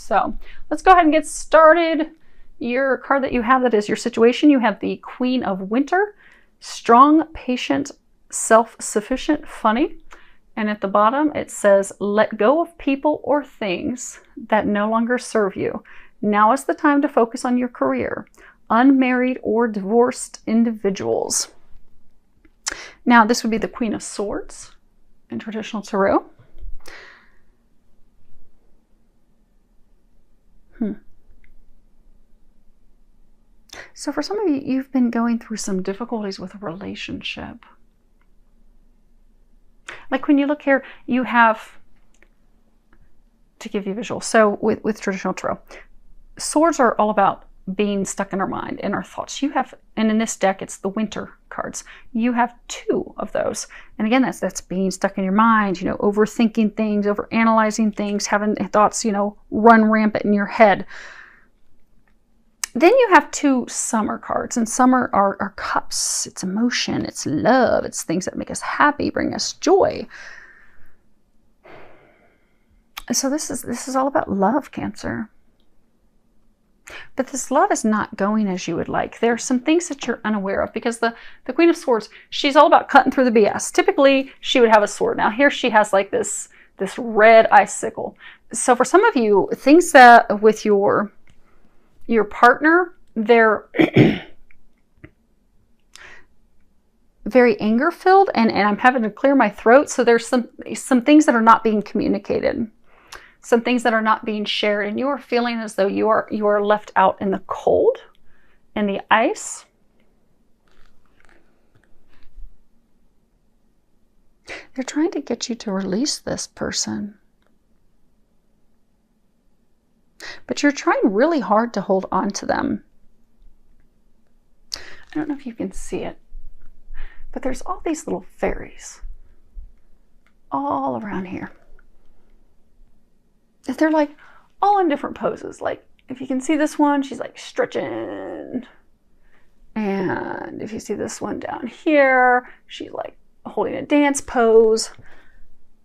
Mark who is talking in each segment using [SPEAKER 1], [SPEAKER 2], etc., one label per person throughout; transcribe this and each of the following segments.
[SPEAKER 1] So let's go ahead and get started. Your card that you have that is your situation, you have the Queen of Winter, strong, patient, self-sufficient, funny. And at the bottom it says, let go of people or things that no longer serve you. Now is the time to focus on your career. Unmarried or divorced individuals. Now this would be the Queen of Swords in traditional tarot. So for some of you, you've been going through some difficulties with a relationship. Like when you look here, you have, to give you a visual, so with traditional tarot, swords are all about being stuck in our mind, in our thoughts. You have, and in this deck, it's the Winter cards. You have 2 of those. And again, that's being stuck in your mind, you know, overthinking things, overanalyzing things, having thoughts, you know, run rampant in your head. Then you have 2 Summer cards, and Summer are cups. It's emotion, it's love, it's things that make us happy, bring us joy. So this is all about love, Cancer. But this love is not going as you would like. There are some things that you're unaware of, because the Queen of Swords, she's all about cutting through the BS. Typically, she would have a sword. Now here she has like this red icicle. So for some of you, things that with your partner, they're very anger filled, and I'm having to clear my throat. So there's some things that are not being communicated, some things that are not being shared, and you are feeling as though you are left out in the cold, in the ice. They're trying to get you to release this person. But you're trying really hard to hold on to them. I don't know if you can see it, but there's all these little fairies all around here. They're like all in different poses. Like if you can see this one, she's like stretching. And if you see this one down here, she's like holding a dance pose.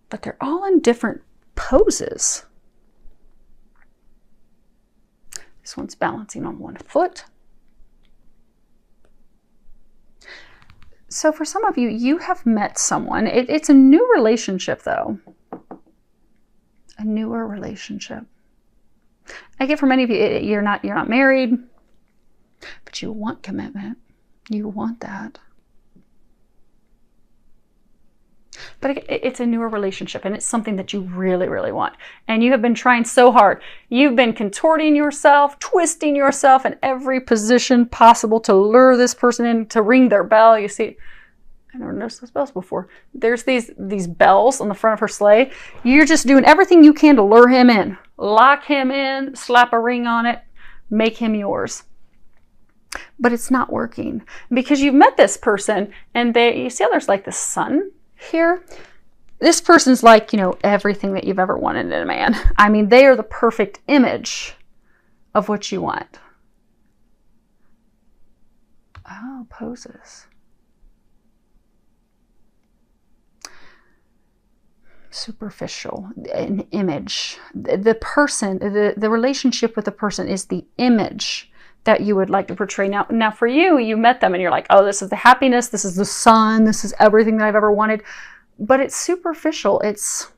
[SPEAKER 1] But they're all in different poses. This one's balancing on one foot. So for some of you, you have met someone. It's a new relationship though. A newer relationship. I get for many of you, you're not married, but you want commitment. You want that. But it's a newer relationship, and it's something that you really, really want. And you have been trying so hard. You've been contorting yourself, twisting yourself in every position possible to lure this person in, to ring their bell. You see, I never noticed those bells before. There's these bells on the front of her sleigh. You're just doing everything you can to lure him in. Lock him in, slap a ring on it, make him yours. But it's not working because you've met this person, and you see how there's like the sun here? This person's like, you know, everything that you've ever wanted in a man. I mean, they are the perfect image of what you want. Oh, poses. Superficial, an image. The person, the relationship with the person is the image that you would like to portray. Now for you, you met them and you're like, oh, this is the happiness, this is the sun, this is everything that I've ever wanted. But it's superficial. It's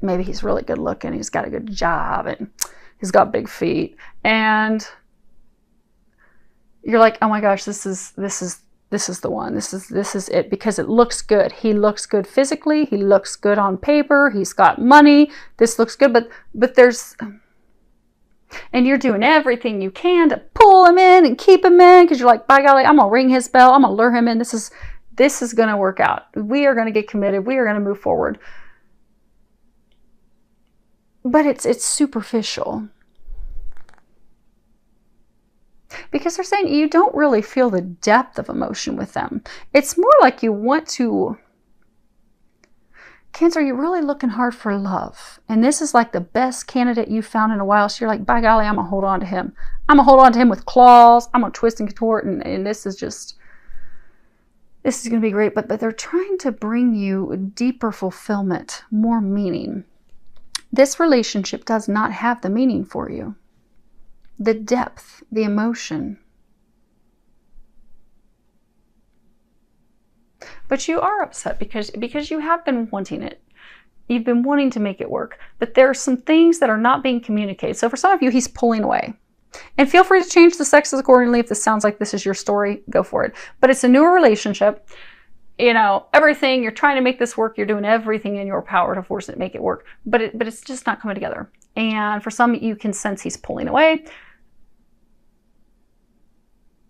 [SPEAKER 1] maybe he's really good looking, he's got a good job, and he's got big feet. And you're like, oh my gosh, this is the one. This is it, because it looks good. He looks good physically, he looks good on paper, he's got money, this looks good, but there's, and you're doing everything you can to pull him in and keep him in, because you're like, by golly, I'm gonna ring his bell, I'm gonna lure him in, this is gonna work out. We are gonna get committed, we are gonna move forward. But it's superficial. Because they're saying you don't really feel the depth of emotion with them. It's more like you want to, Cancer, you're really looking hard for love. And this is like the best candidate you've found in a while. So you're like, by golly, I'm going to hold on to him. I'm going to hold on to him with claws. I'm going to twist and contort. And this is going to be great. But they're trying to bring you deeper fulfillment, more meaning. This relationship does not have the meaning for you, the depth, the emotion. But you are upset because you have been wanting it. You've been wanting to make it work. But there are some things that are not being communicated. So for some of you, he's pulling away. And feel free to change the sexes accordingly. If this sounds like this is your story, go for it. But it's a newer relationship. You know, everything, you're trying to make this work. You're doing everything in your power to force it, make it work. But it's just not coming together. And for some, you can sense he's pulling away.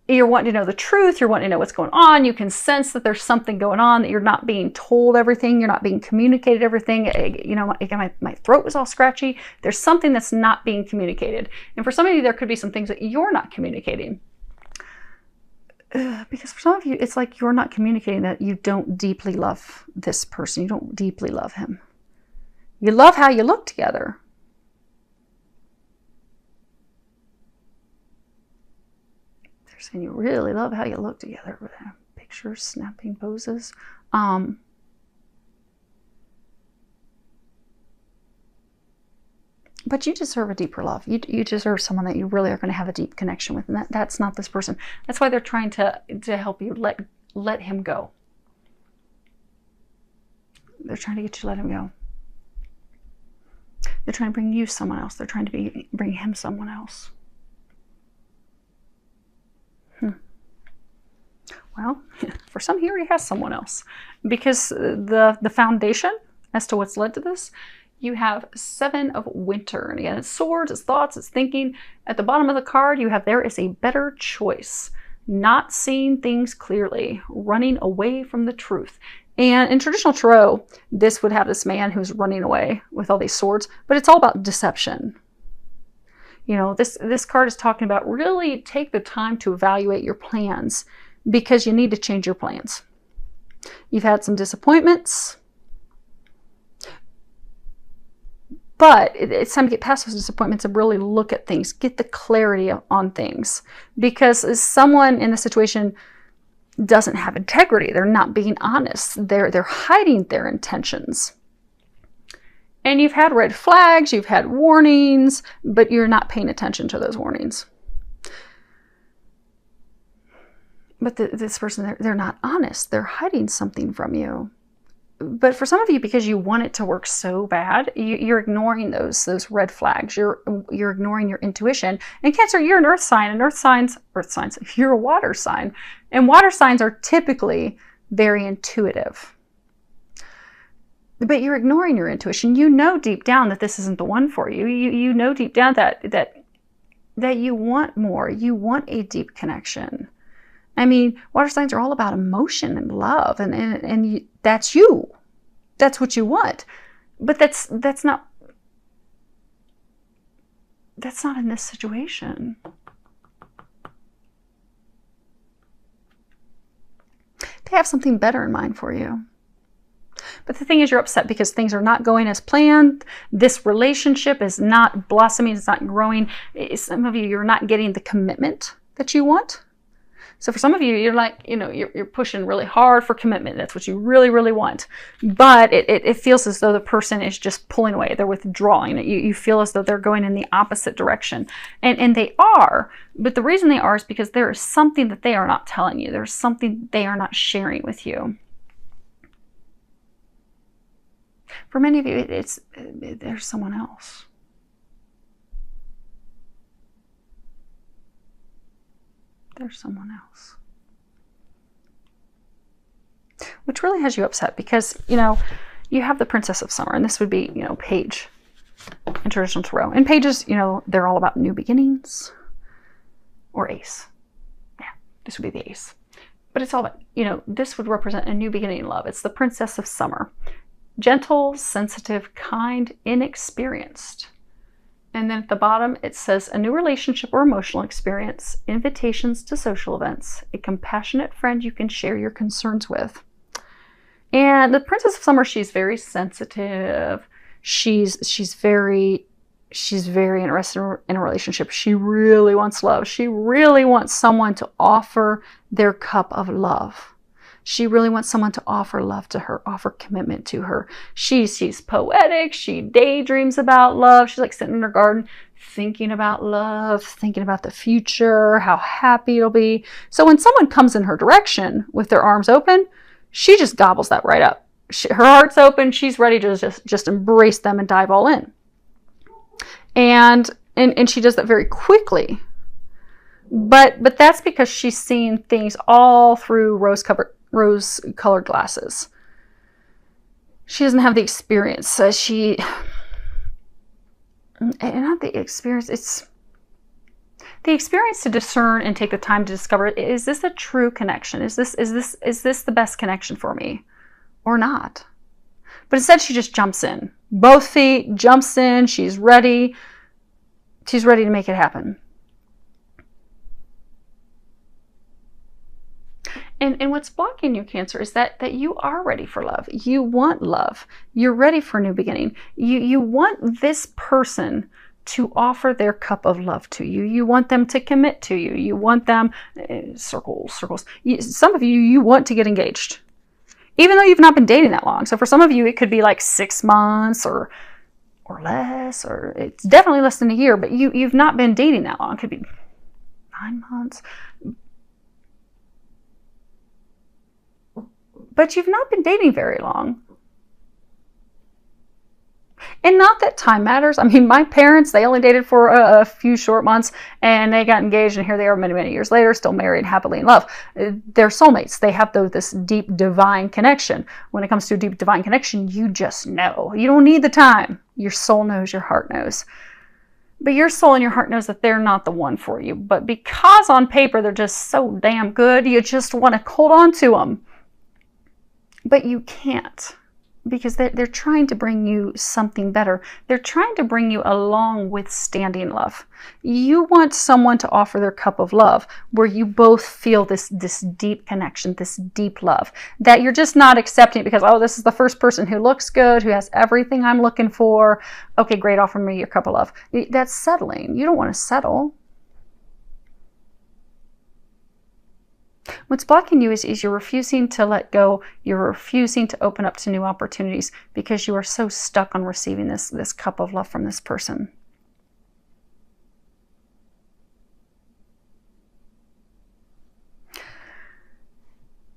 [SPEAKER 1] You're wanting to know the truth. You're wanting to know what's going on. You can sense that there's something going on, that you're not being told everything. You're not being communicated everything. You know, my throat was all scratchy. There's something that's not being communicated. And for some of you, there could be some things that you're not communicating. Because for some of you, it's like you're not communicating that you don't deeply love this person. You don't deeply love him. You love how you look together. And you really love how you look together with pictures, snapping poses. But you deserve a deeper love. You deserve someone that you really are going to have a deep connection with. And that's not this person. That's why they're trying to help you let him go. They're trying to get you to let him go. They're trying to bring you someone else. They're trying to bring him someone else. Well, for some, he already has someone else. Because the foundation as to what's led to this, you have 7 of winter. And again, it's swords, it's thoughts, it's thinking. At the bottom of the card, you have there is a better choice. Not seeing things clearly. Running away from the truth. And in traditional tarot, this would have this man who's running away with all these swords. But it's all about deception. You know, this card is talking about really take the time to evaluate your plans. Because you need to change your plans. You've had some disappointments. But it's time to get past those disappointments and really look at things. Get the clarity on things. Because someone in the situation doesn't have integrity. They're not being honest. They're hiding their intentions. And you've had red flags. You've had warnings. But you're not paying attention to those warnings. But this person, they're not honest. They're hiding something from you. But for some of you, because you want it to work so bad, you're ignoring those red flags. You're ignoring your intuition. And Cancer, you're an earth sign. And earth signs, you're a water sign. And water signs are typically very intuitive. But you're ignoring your intuition. You know deep down that this isn't the one for you. You know deep down that you want more. You want a deep connection. I mean, water signs are all about emotion and love, and that's you. That's what you want. But that's not in this situation. They have something better in mind for you. But the thing is, you're upset because things are not going as planned. This relationship is not blossoming. It's not growing. Some of you, you're not getting the commitment that you want. So for some of you, you're like, you know, you're pushing really hard for commitment. That's what you really, really want. But it feels as though the person is just pulling away. They're withdrawing. You feel as though they're going in the opposite direction. And they are. But the reason they are is because there is something that they are not telling you. There's something they are not sharing with you. For many of you, there's someone else. There's someone else. Which really has you upset because, you know, you have the Princess of Summer, and this would be, you know, Page in traditional tarot. And pages, you know, they're all about new beginnings or ace. Yeah, this would be the ace. But it's all about, you know, this would represent a new beginning in love. It's the Princess of Summer. Gentle, sensitive, kind, inexperienced. And then at the bottom, it says a new relationship or emotional experience, invitations to social events, a compassionate friend you can share your concerns with. And the Princess of Summer, she's very sensitive. She's very interested in a relationship. She really wants love. She really wants someone to offer their cup of love. She really wants someone to offer love to her, offer commitment to her. She's poetic. She daydreams about love. She's like sitting in her garden thinking about love, thinking about the future, how happy it'll be. So when someone comes in her direction with their arms open, she just gobbles that right up. Her heart's open. She's ready to just embrace them and dive all in. And she does that very quickly. But that's because she's seeing things all through rose-colored glasses. She doesn't have the experience. Not the experience. It's the experience to discern and take the time to discover, is this a true connection? Is this the best connection for me or not? But instead she just jumps in. Both feet, jumps in, she's ready. She's ready to make it happen. And what's blocking you, Cancer, is that you are ready for love. You want love. You're ready for a new beginning. You want this person to offer their cup of love to you. You want them to commit to you. You want them, circles. Some of you want to get engaged, even though you've not been dating that long. So for some of you, it could be like 6 months or less, or it's definitely less than a year, but you've not been dating that long. It could be 9 months. But you've not been dating very long. And not that time matters. I mean, my parents, they only dated for a few short months and they got engaged, and here they are many, many years later, still married, happily in love. They're soulmates. They have this deep divine connection. When it comes to a deep divine connection, you just know. You don't need the time. Your soul knows, your heart knows. But your soul and your heart knows that they're not the one for you. But because on paper they're just so damn good, you just want to hold on to them. But you can't, because they're trying to bring you something better. They're trying to bring you a long withstanding love. You want someone to offer their cup of love where you both feel this deep connection, this deep love, that you're just not accepting because, oh, this is the first person who looks good, who has everything I'm looking for. Okay, great, offer me your cup of love. That's settling. You don't want to settle. What's blocking you is you're refusing to let go. You're refusing to open up to new opportunities because you are so stuck on receiving this cup of love from this person.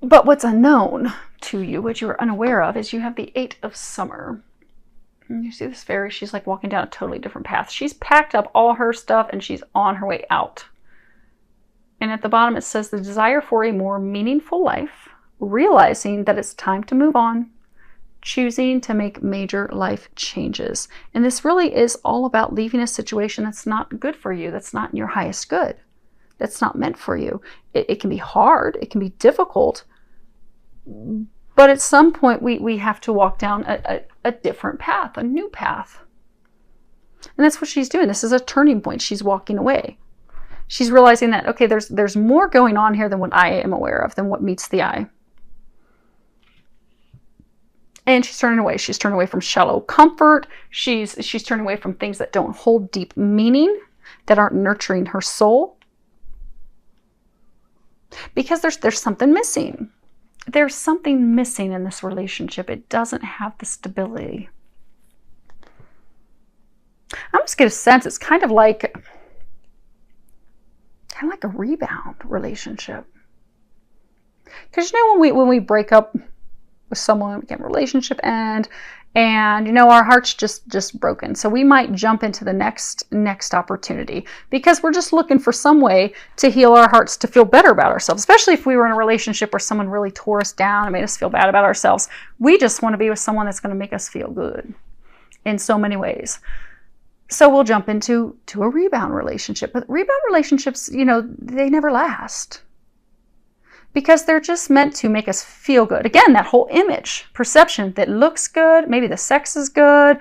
[SPEAKER 1] But what's unknown to you, what you are unaware of, is you have the 8 of Summer. And you see this fairy, she's like walking down a totally different path. She's packed up all her stuff and she's on her way out. And at the bottom it says, the desire for a more meaningful life, realizing that it's time to move on, choosing to make major life changes. And this really is all about leaving a situation that's not good for you, that's not in your highest good, that's not meant for you. It can be hard, it can be difficult, but at some point we have to walk down a different path, a new path. And that's what she's doing. This is a turning point. She's walking away. She's realizing that, okay, there's more going on here than what I am aware of, than what meets the eye. And she's turning away. She's turning away from shallow comfort. She's turning away from things that don't hold deep meaning, that aren't nurturing her soul. Because there's something missing. There's something missing in this relationship. It doesn't have the stability. I almost get a sense it's kind of like a rebound relationship. Because you know, when we break up with someone, we get a relationship and you know, our heart's just broken. So we might jump into the next opportunity because we're just looking for some way to heal our hearts, to feel better about ourselves, especially if we were in a relationship where someone really tore us down and made us feel bad about ourselves. We just want to be with someone that's going to make us feel good in so many ways. So we'll jump into a rebound relationship. But rebound relationships, you know, they never last. Because they're just meant to make us feel good. Again, that whole image, perception that looks good, maybe the sex is good,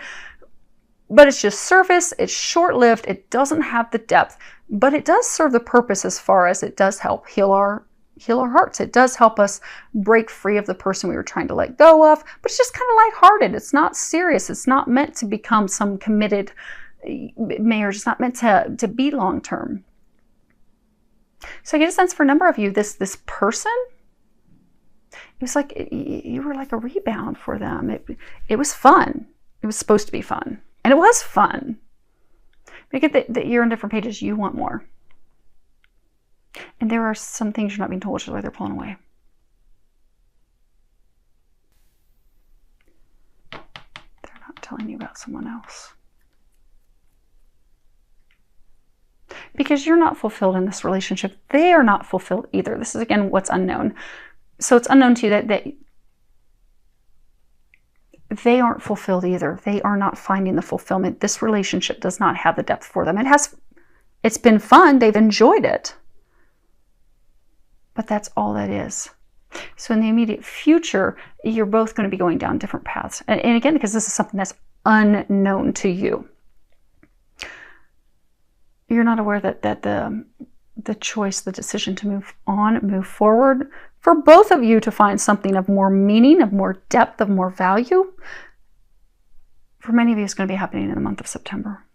[SPEAKER 1] but it's just surface, it's short-lived, it doesn't have the depth, but it does serve the purpose as far as it does help heal our hearts. It does help us break free of the person we were trying to let go of, but it's just kind of lighthearted. It's not serious. It's not meant to become some committed marriage. It's not meant to be long-term. So I get a sense for a number of you, this person, It was like you were like a rebound for them. It was fun. It was supposed to be fun. And it was fun. But you get that you're on different pages. You want more. And there are some things you're not being told, which is why they're pulling away. They're not telling you about someone else. Because you're not fulfilled in this relationship. They are not fulfilled either. This is, again, what's unknown. So it's unknown to you that they aren't fulfilled either. They are not finding the fulfillment. This relationship does not have the depth for them. It's been fun. They've enjoyed it. But that's all that is. So in the immediate future, you're both going to be going down different paths. And again, because this is something that's unknown to you. You're not aware that the choice, the decision to move on, move forward, for both of you to find something of more meaning, of more depth, of more value, for many of you, it's going to be happening in the month of September.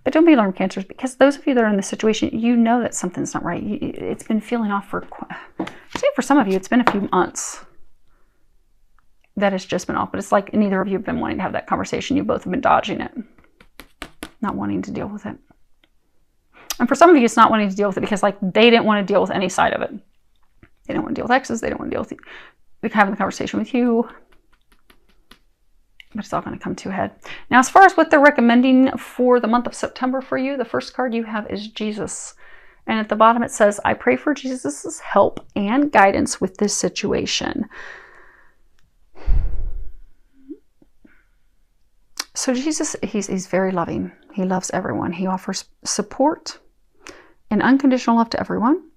[SPEAKER 1] But don't be alarmed, Cancers, because those of you that are in this situation, you know that something's not right. It's been feeling off for some of you, it's been a few months that it's just been off. But it's like neither of you have been wanting to have that conversation. You both have been dodging it, not wanting to deal with it. And for some of you, it's not wanting to deal with it because like they didn't want to deal with any side of it. They don't want to deal with exes. They don't want to deal with having the conversation with you. But it's all going to come to a head. Now, as far as what they're recommending for the month of September for you, the first card you have is Jesus. And at the bottom it says, I pray for Jesus' help and guidance with this situation. So Jesus, he's very loving. He loves everyone. He offers support and unconditional love to everyone.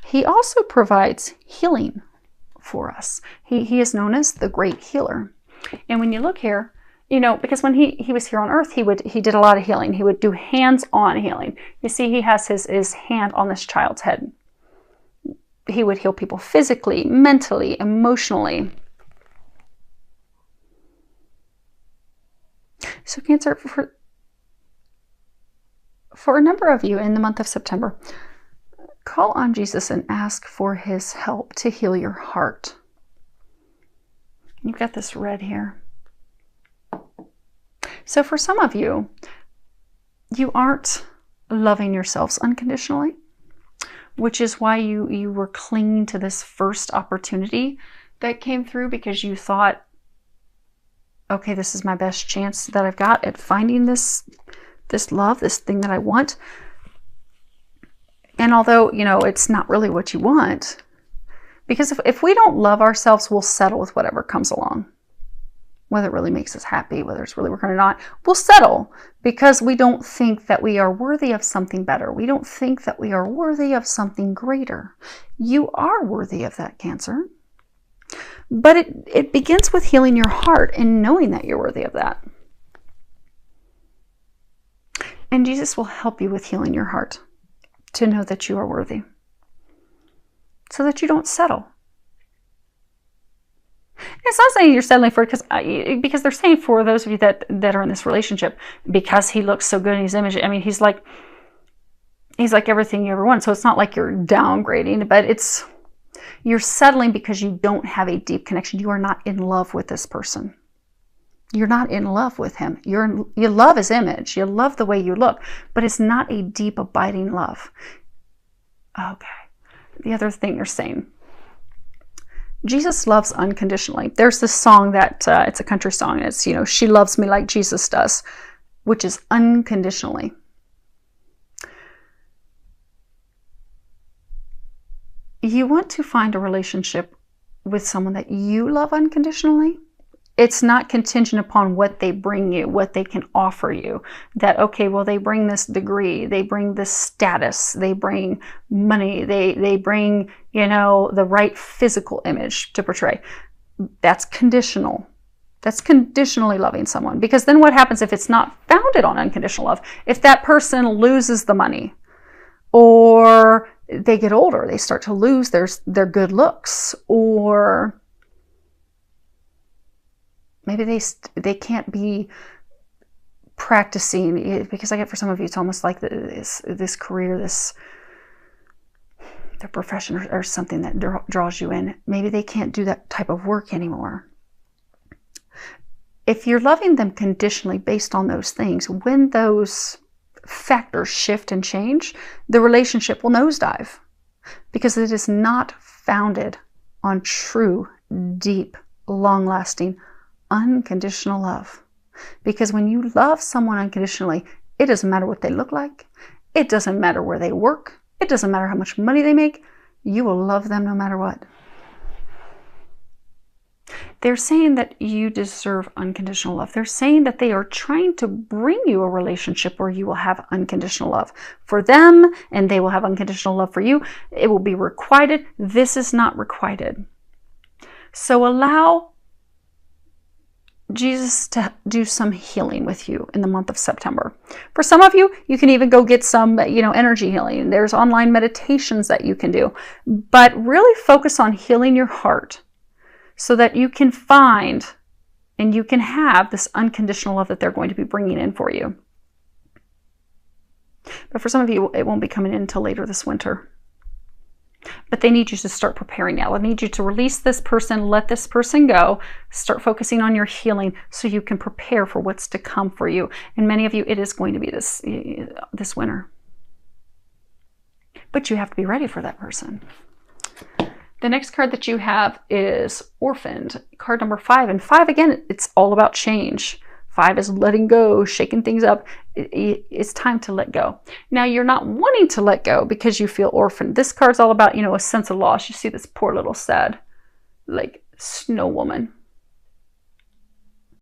[SPEAKER 1] He also provides healing for us. He is known as the great healer. And when you look here, you know, because when he was here on earth, he did a lot of healing. He would do hands-on healing. You see, he has his hand on this child's head. He would heal people physically, mentally, emotionally. So Cancer, for a number of you in the month of September, call on Jesus and ask for his help to heal your heart. You've got this red here. So for some of you, you aren't loving yourselves unconditionally, which is why you were clinging to this first opportunity that came through because you thought, okay, this is my best chance that I've got at finding this love, this thing that I want. And although, you know, it's not really what you want, because if we don't love ourselves, we'll settle with whatever comes along. Whether it really makes us happy, whether it's really working or not, we'll settle because we don't think that we are worthy of something better. We don't think that we are worthy of something greater. You are worthy of that, Cancer. But it begins with healing your heart and knowing that you're worthy of that. And Jesus will help you with healing your heart to know that you are worthy so that you don't settle. It's not saying you're settling for it because they're saying for those of you that are in this relationship, because he looks so good in his image. I mean, he's like everything you ever want. So it's not like you're downgrading, but you're settling because you don't have a deep connection. You are not in love with this person. You're not in love with him. You love his image. You love the way you look, but it's not a deep, abiding love. Okay. The other thing you're saying, Jesus loves unconditionally. There's this song that it's a country song. It's, you know, she loves me like Jesus does, which is unconditionally. You want to find a relationship with someone that you love unconditionally. It's not contingent upon what they bring you, what they can offer you. That, okay, well, they bring this degree, they bring this status, they bring money, they bring, you know, the right physical image to portray. That's conditional. That's conditionally loving someone. Because then what happens if it's not founded on unconditional love? If that person loses the money, or they get older, they start to lose their good looks, or maybe they can't be practicing, because I get for some of you, it's almost like this career, their profession or something that draws you in. Maybe they can't do that type of work anymore. If you're loving them conditionally based on those things, when those factors shift and change, the relationship will nosedive because it is not founded on true, deep, long-lasting, unconditional love. Because when you love someone unconditionally, it doesn't matter what they look like. It doesn't matter where they work. It doesn't matter how much money they make. You will love them no matter what. They're saying that you deserve unconditional love. They're saying that they are trying to bring you a relationship where you will have unconditional love for them and they will have unconditional love for you. It will be requited. This is not requited. So allow Jesus to do some healing with you in the month of September. For some of you, you can even go get some, energy healing. There's online meditations that you can do. But really focus on healing your heart so that you can find and you can have this unconditional love that they're going to be bringing in for you. But for some of you, it won't be coming in until later this winter. But they need you to start preparing now. They need you to release this person, let this person go, start focusing on your healing so you can prepare for what's to come for you. And many of you, it is going to be this winter. But you have to be ready for that person. The next card that you have is Orphaned, card number 5. And 5, again, it's all about change. 5 is letting go, shaking things up. It's time to let go. Now, you're not wanting to let go because you feel orphaned. This card's all about, a sense of loss. You see this poor little sad, snow woman.